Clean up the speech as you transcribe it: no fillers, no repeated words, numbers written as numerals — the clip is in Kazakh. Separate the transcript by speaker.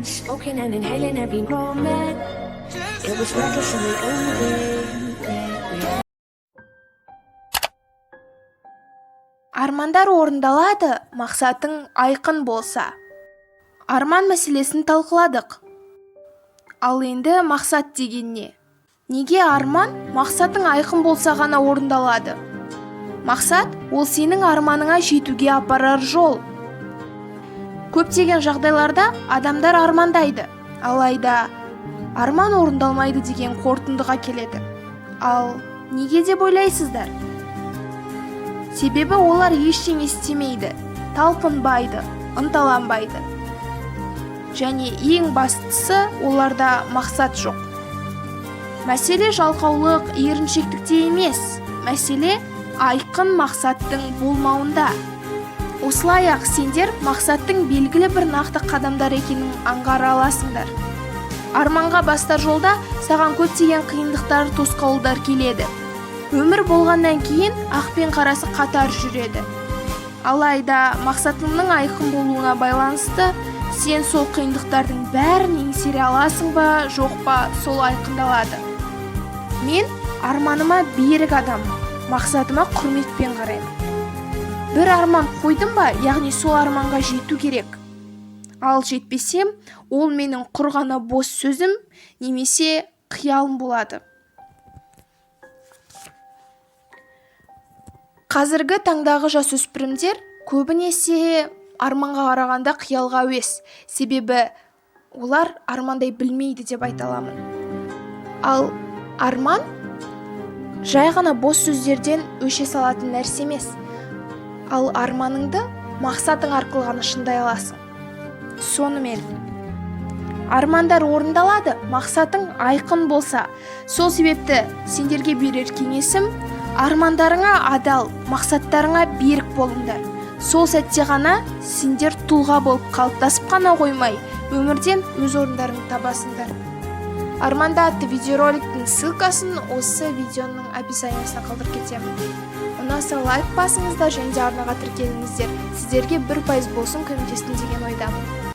Speaker 1: Smoking and inhaling every moment. It was reckless and we owned it.
Speaker 2: Армандар орындалады, мақсатың айқын болса. Арман мәселесін талқыладық. Ал енді мақсат деген не? Неге арман мақсатың айқын болса ғана орындалады? Мақсат ол сенің арманыңа жетуге апарар жол. Көптеген жағдайларда адамдар армандайды, алайда арман орындалмайды деген қорытындыға келеді. Ал неге деп ойлайсыздар? Себебі олар ештеңе істемейді, талпынбайды, ынталанбайды. Және ең бастысы оларда мақсат жоқ. Мәселе жалқаулық, еріншектікте емес, мәселе айқын мақсаттың болмауында. Осылай-ақ сендер мақсаттың белгілі бір нақты қадамдар екенін аңғара аласыңдар. Арманға бастар жолда саған көптеген қиындықтар, тосқауылдар келеді. Өмір болғаннан кейін ақ пен қарасы қатар жүреді. Алайда мақсатыңның айқын болуына байланысты сен сол қиындықтардың бәрін еңсере аласың ба, жоқ па, сол айқындалады. Мен арманыма берік адаммын, мақсатыма құрметпен қараймын. Бір арман қойдым ба, яғни сол арманға жету керек. Ал жетпесем, ол менің құр ғана бос сөзім немесе қиялым болады. Қазіргі таңдағы жасөспірімдер көбінесе арманға қарағанда қиялға әуес, себебі олар армандай білмейді деп айта аламын. Ал арман жай ғана бос сөздерден өше салатын нәрсе емес. Ал арманыңды мақсатың арқылы ғана шыңдай аласың. Сонымен армандар орындалады, мақсатың айқын болса. Сол себепті сендерге берер кеңесім, армандарыңа адал, мақсаттарыңа берік болыңдар. Сол сәтте ғана сендер тұлға болып қалыптасып қана қоймай, өмірден өз орындарыңды табасыңдар. Арманда атты видеороликтің ссылкасын осы видеоның описаниясына қалдырып кетемін. Ұнаса лайк басыңыздар және де арнаға тіркеліңіздер. Сіздерге 1% болсын көмектестім деген ойдамын.